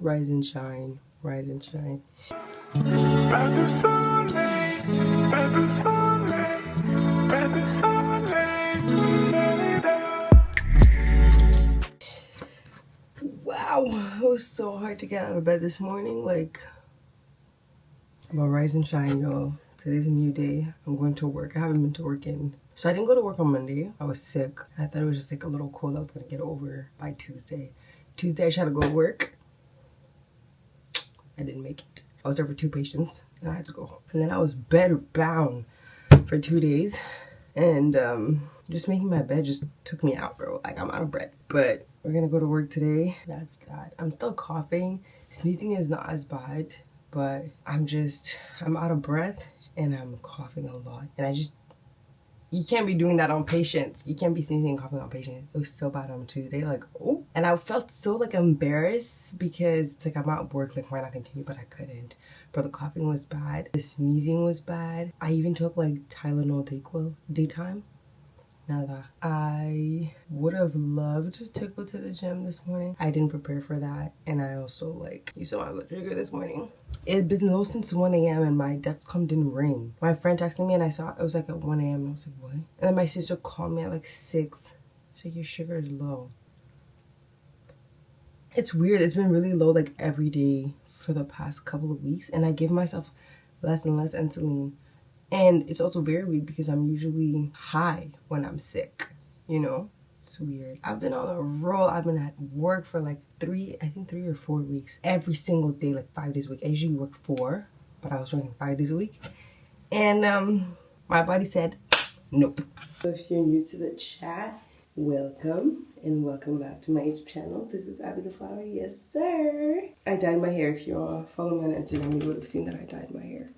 Rise and shine, rise and shine. Wow, it was so hard to get out of bed this morning. Like, but rise and shine, y'all. Today's a new day. I'm going to work. I haven't been to work in. So I didn't go to work on Monday. I was sick. I thought it was just like a little cold I was gonna get over by Tuesday. Tuesday I tried to go to work. I didn't make it. I was there for 2 patients and I had to go home. And then I was bed bound for 2 days. And just making my bed just took me out, bro. Like, I'm out of breath. But we're gonna go to work today. That's that. I'm still coughing. Sneezing is not as bad, but I'm out of breath and I'm coughing a lot. And you can't be doing that on patients. You can't be sneezing and coughing on patients. It was so bad on Tuesday, like, oh. And I felt so, like, embarrassed because it's like I'm at work, like, why not continue? But I couldn't. But the coughing was bad. The sneezing was bad. I even took, like, Tylenol Dayquil daytime. Nada. I would have loved to go to the gym this morning. I didn't prepare for that. And I also, like, you saw my blood sugar this morning. It had been low since 1 a.m. and my Dexcom didn't ring. My friend texted me and I saw it was like at 1 a.m. and I was like, what? And then my sister called me at like 6. She's like, your sugar is low. It's weird. It's been really low like every day for the past couple of weeks. And I give myself less and less insulin. And it's also very weird because I'm usually high when I'm sick, you know? It's weird. I've been on a roll. I've been at work for like 3 or 4 weeks. Every single day, like 5 days a week. I usually work 4, but I was working 5 days a week. And my body said, nope. So if you're new to the chat, welcome. And welcome back to my YouTube channel. This is Abby the Flower. Yes, sir. I dyed my hair. If you follow me on Instagram, you would have seen that I dyed my hair.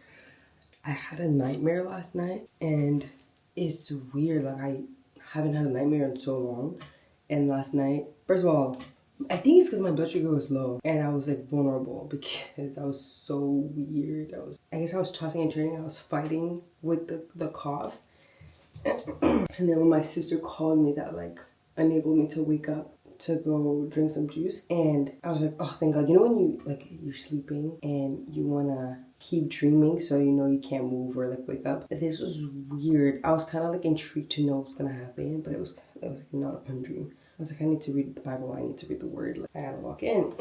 I had a nightmare last night and it's weird. Like, I haven't had a nightmare in so long. And last night, first of all, I think it's because my blood sugar was low and I was like vulnerable because I was so weird. I guess I was tossing and turning. I was fighting with the cough. And then when my sister called me, that like enabled me to wake up to go drink some juice. And I was like, oh, thank God. You know when you're sleeping and you want to keep dreaming so you know you can't move or like wake up? This was weird. I was kind of like intrigued to know what's gonna happen, but it was like not a fun dream. I was like, I need to read the Bible. I need to read the word. Like, I gotta walk in.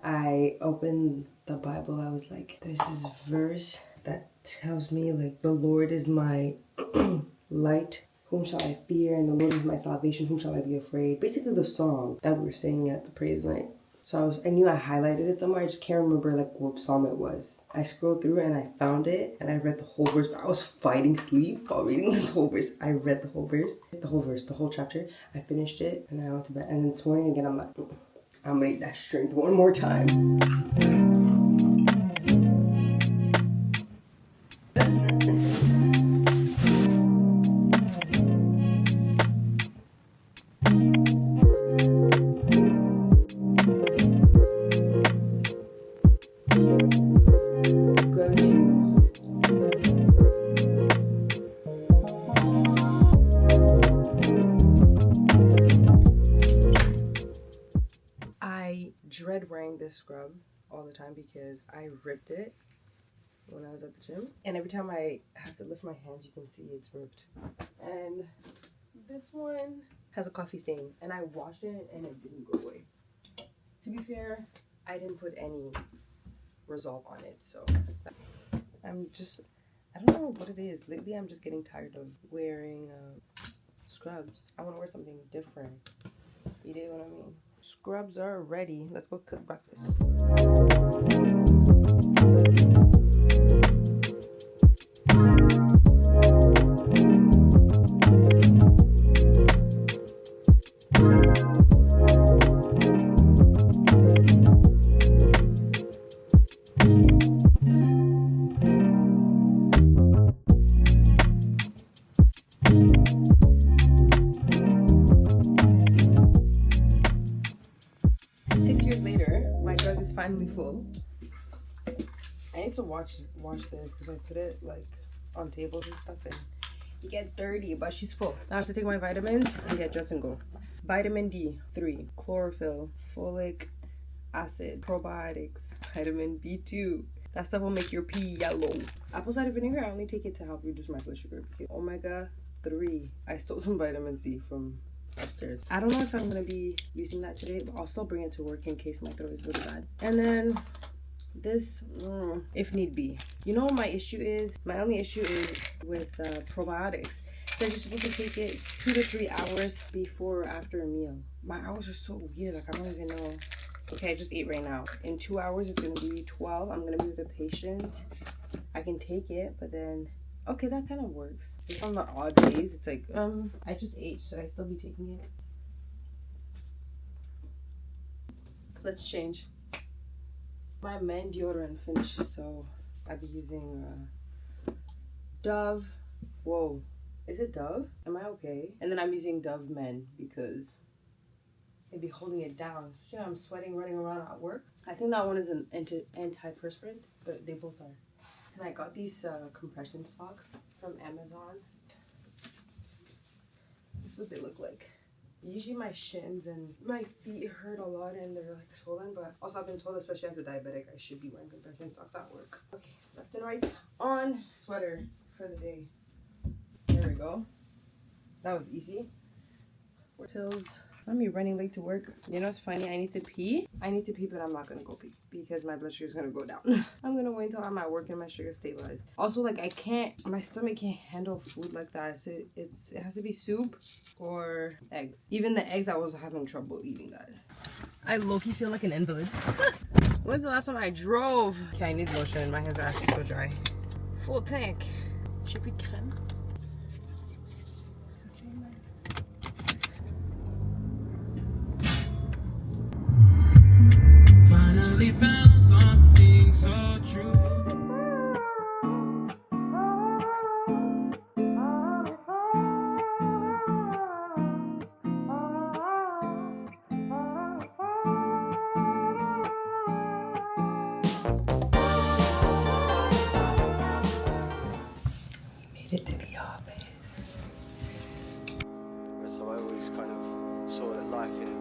I opened the Bible. I was like, there's this verse that tells me like, the Lord is my light. Whom shall I fear? And the Lord is my salvation. Whom shall I be afraid? Basically the song that we were singing at the praise night. So I knew I highlighted it somewhere. I just can't remember like what psalm it was. I scrolled through and I found it and I read the whole verse. I was fighting sleep while reading this whole verse. I read the whole verse, the whole chapter. I finished it and then I went to bed. And then this morning again, I'm like, I'm gonna need that strength one more time. I dread wearing this scrub all the time because I ripped it when I was at the gym. And every time I have to lift my hands, you can see it's ripped. And this one has a coffee stain and I washed it and it didn't go away. To be fair, I didn't put any Resolve on it, so I don't know what it is. Lately, I'm just getting tired of wearing scrubs. I want to wear something different. You know what I mean? Scrubs are ready. Let's go cook breakfast. 6 years later, my jug is finally full. I need to wash this because I put it like on tables and stuff and it gets dirty, but she's full. Now I have to take my vitamins and get dressed and go. Vitamin D3, chlorophyll, folic acid, probiotics, vitamin B2. That stuff will make your pee yellow. Apple cider vinegar, I only take it to help reduce my blood sugar. Omega-3. I stole some vitamin C from upstairs. I don't know if I'm gonna be using that today, but I'll still bring it to work in case my throat is really bad. And then this, if need be. You know what my issue is? My only issue is with probiotics. It says you're supposed to take it 2 to 3 hours before or after a meal. My hours are so weird, like I don't even know. Okay, I just ate right now. In 2 hours, it's gonna be 12. I'm gonna be with a patient. I can take it, but then, okay, that kind of works. Just on the odd days, it's like, I just ate. Should I still be taking it? Let's change. My men deodorant finished, so I'll be using Dove. Whoa, is it Dove? Am I okay? And then I'm using Dove Men because it'd be holding it down. You know, I'm sweating running around at work. I think that one is an antiperspirant, but they both are. And I got these compression socks from Amazon. This is what they look like. Usually my shins and my feet hurt a lot and they're like swollen, but also I've been told, especially as a diabetic, I should be wearing compression socks at work. Okay, left and right on, sweater for the day. There we go. That was easy. Pills. I'm be running late to work. You know, it's funny. I need to pee, but I'm not gonna go pee because my blood sugar is gonna go down. I'm gonna wait until I'm at work and my sugar stabilized. Also, like my stomach can't handle food like that. So it has to be soup or eggs. Even the eggs, I was having trouble eating that. I low-key feel like an invalid. When's the last time I drove? Okay, I need lotion. My hands are actually so dry. Full tank. Chippy crème. Finally found something so true. We made it to the office. So I always kind of saw that life in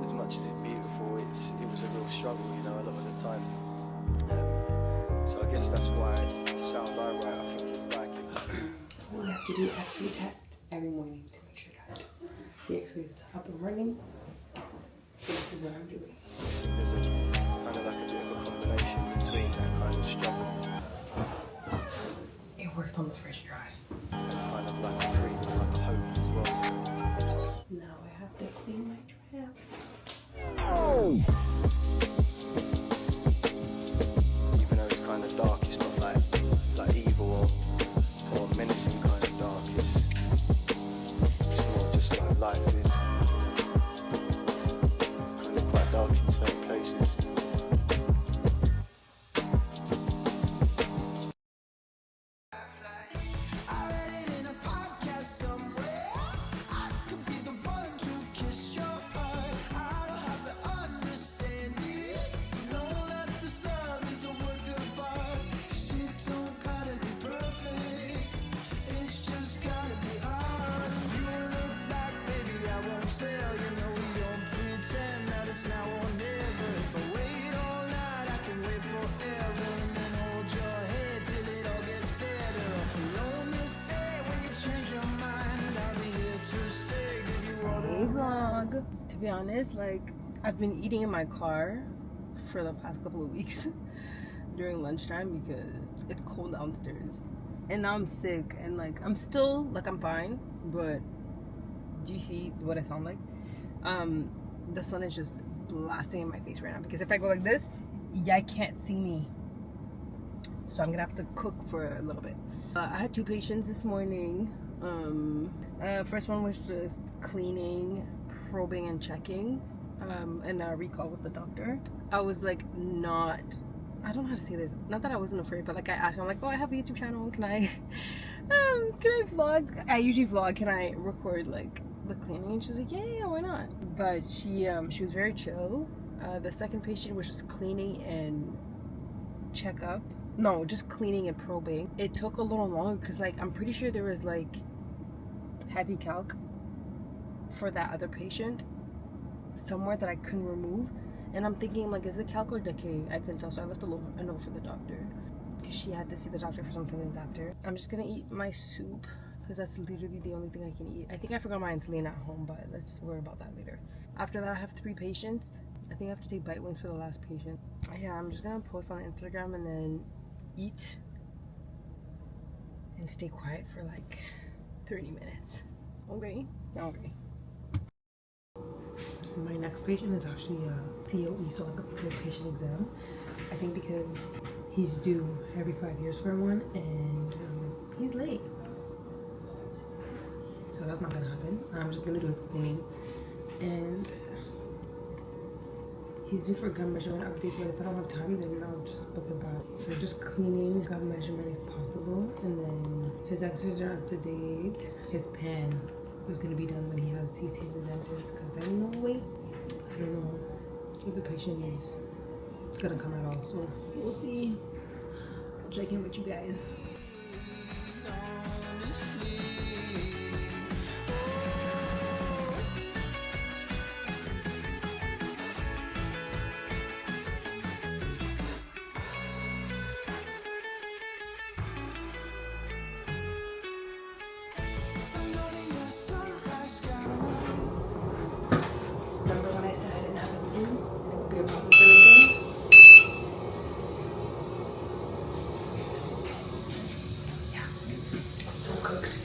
as much as it's beautiful, it was a real struggle, you know, a lot of the time. So I guess that's why the sound I write, I think is like it. We have to do an X-ray test every morning to make sure that the X-ray is up and running. So this is what I'm doing. There's a kind of like a bit of a combination between that kind of struggle. It worked on the first try. And kind of like a freedom, like a hope as well. Now I have to clean my traps. Even though it's kind of dark, it's not like evil or menacing kind of dark. It's more just like life is kind of quite dark in certain places. Vlog. To be honest, like I've been eating in my car for the past couple of weeks during lunchtime because it's cold downstairs and now I'm sick and like I'm still like I'm fine, but do you see what I sound like? The sun is just blasting in my face right now because if I go like this, I can't see me, so I'm gonna have to cook for a little bit. I had 2 patients this morning. First one was just cleaning, probing and checking, and a recall with the doctor. I was like I don't know how to say this, not that I wasn't afraid, but like I asked her, I'm like, oh, I have a YouTube channel, can I vlog? I usually vlog, can I record like the cleaning? And she's like, yeah, why not? But she was very chill. The second patient was just cleaning and checkup. No, just cleaning and probing. It took a little longer because like I'm pretty sure there was like heavy calc for that other patient somewhere that I couldn't remove, And I'm thinking, like, is it calc or decay? I couldn't tell, so I left a note for the doctor. Because she had to see the doctor for some things after. I'm just gonna eat my soup, because that's literally the only thing I can eat. I think I forgot my insulin at home, but let's worry about that later. After that, I have 3 patients. I think I have to take bite wings for the last patient. Yeah, I'm just gonna post on Instagram and then eat and stay quiet for like 30 minutes. Okay? Okay. My next patient is actually a COE, so like a full patient exam. I think because he's due every 5 years for one, and he's late. So that's not gonna happen. I'm just gonna do his cleaning. And he's due for gum measurement updates, but if I don't have time, then I'll just book it back. So just cleaning, gum measurement if possible, and then his x-rays are up to date. His pan is gonna be done when he sees the dentist, because I don't know if the patient is gonna come at all. So we'll see. I'll check in with you guys. Remember when I said I didn't have insulin and it would be a problem for later? Yeah, so cooked.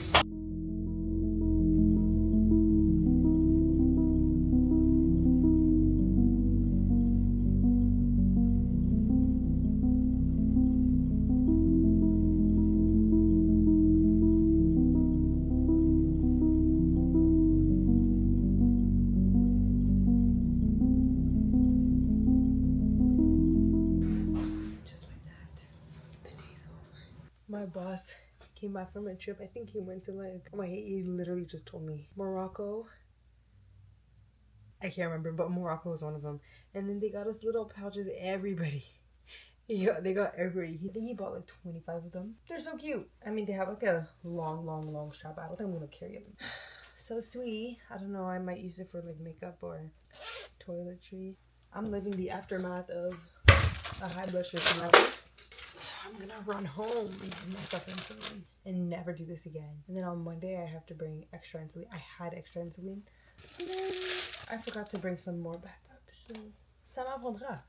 My boss came back from a trip. I think he went to like, oh my, he literally just told me Morocco. I can't remember, but Morocco was one of them. And then they got us little pouches, everybody. Yeah, they got everybody. I think he bought like 25 of them. They're so cute. I mean, they have like a long strap. I don't think I'm gonna carry them. So sweet. I don't know, I might use it for like makeup or toiletry. I'm living the aftermath of a high blood sugar level. So I'm gonna run home and give myself insulin and never do this again. And then on Monday I have to bring extra insulin. I had extra insulin. And then I forgot to bring some more back up. So ça m'apprendra.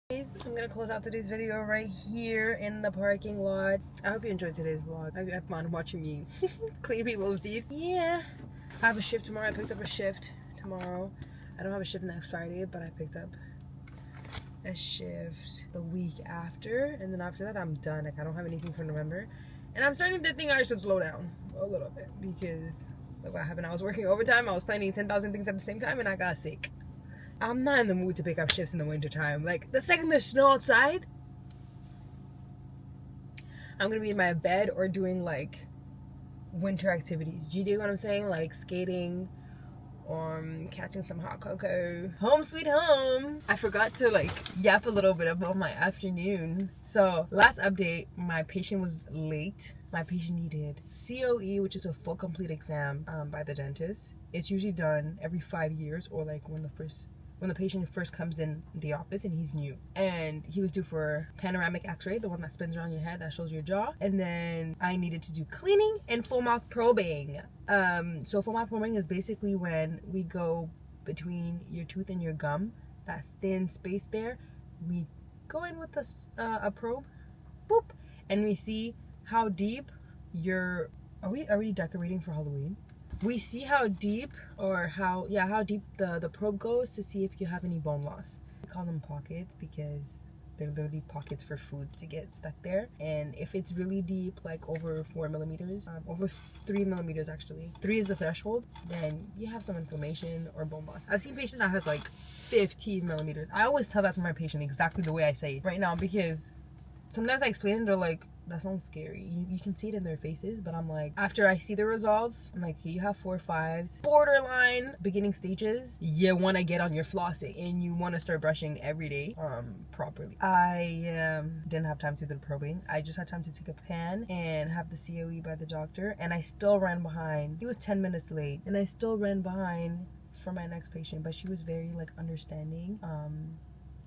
I'm gonna close out today's video right here in the parking lot. I hope you enjoyed today's vlog. I have fun watching me clean people's teeth. Yeah. I have a shift tomorrow. I picked up a shift tomorrow. I don't have a shift next Friday, but I picked up a shift the week after, and then after that I'm done. Like, I don't have anything for November, and I'm starting to think I should slow down a little bit, because look what happened. I was working overtime, I was planning 10,000 things at the same time, and I got sick. I'm not in the mood to pick up shifts in the winter time. Like, the second there's snow outside, I'm gonna be in my bed or doing like winter activities. Do you dig what I'm saying? Like skating, catching some hot cocoa. Home sweet home. I forgot to like yap a little bit about my afternoon. So last update, my patient was late. My patient needed COE, which is a full complete exam by the dentist. It's usually done every 5 years, or like when the patient first comes in the office and he's new. And he was due for panoramic x-ray, the one that spins around your head that shows your jaw. And then I needed to do cleaning and full mouth probing. So full mouth probing is basically when we go between your tooth and your gum, that thin space there. We go in with a probe, boop, and we see how deep your... Are we already decorating for Halloween? We see how deep, or how deep the probe goes to see if you have any bone loss. We call them pockets because they're literally pockets for food to get stuck there. And if it's really deep, like over 4 millimeters, over 3 millimeters actually, 3 is the threshold, then you have some inflammation or bone loss. I've seen patients that has like 15 millimeters. I always tell that to my patient exactly the way I say it right now, because sometimes I explain it, they're like, that sounds scary. You can see it in their faces, but I'm like, after I see the results, I'm like, you have 4 5s, borderline beginning stages. You want to get on your flossing and you want to start brushing every day properly. I didn't have time to do the probing. I just had time to take a pan and have the COE by the doctor, and I still ran behind. He was 10 minutes late, and I still ran behind for my next patient, but she was very like understanding.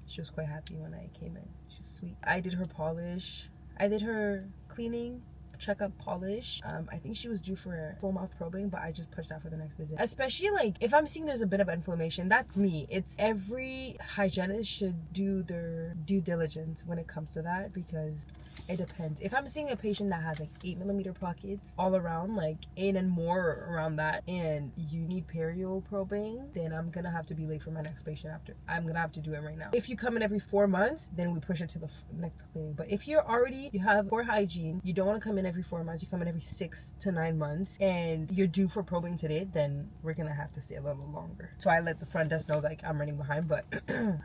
She was quite happy when I came in. She's sweet. I did her polish. I did her cleaning, checkup, polish. I think she was due for a full mouth probing, but I just pushed out for the next visit. Especially like if I'm seeing there's a bit of inflammation, that's me. It's every hygienist should do their due diligence when it comes to that, because it depends. If I'm seeing a patient that has like 8mm pockets all around, like 8 and more around that, and you need perio probing, then I'm gonna have to be late for my next patient after. I'm gonna have to do it right now. If you come in every 4 months, then we push it to the next cleaning. But if you have poor hygiene, you don't want to come in every 4 months, you come in every 6 to 9 months, and you're due for probing today, then we're gonna have to stay a little longer. So I let the front desk know like I'm running behind, but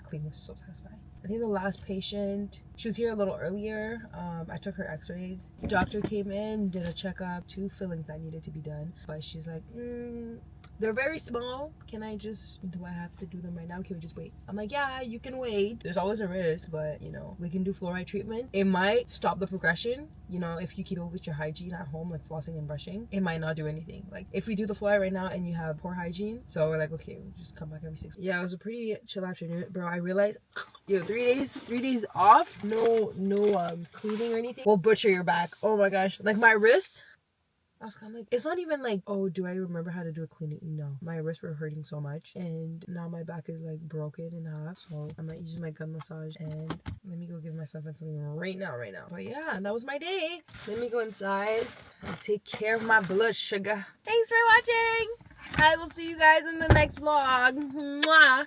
cleaning was so satisfying. I think the last patient, she was here a little earlier. I took her x-rays. Doctor came in, did a checkup, 2 fillings that needed to be done. But she's like, they're very small. Do I have to do them right now? Can we just wait? I'm like, yeah, you can wait. There's always a risk, but you know, we can do fluoride treatment. It might stop the progression. You know, if you keep up with your hygiene at home, like flossing and brushing, it might not do anything. Like if we do the fluoride right now and you have poor hygiene, so we're like, okay, we'll just come back every 6 months. Yeah, it was a pretty chill afternoon, bro. I realized, 3 days off, no cleaning or anything will butcher your back. Oh my gosh, like my wrist, I was kind of like, it's not even like, oh, do I remember how to do a cleaning? No, my wrists were hurting so much, and now my back is like broken in half. So I might use my gun massage, and let me go give myself insulin right now. But yeah, that was my day. Let me go inside and take care of my blood sugar. Thanks for watching. I will see you guys in the next vlog. Mwah.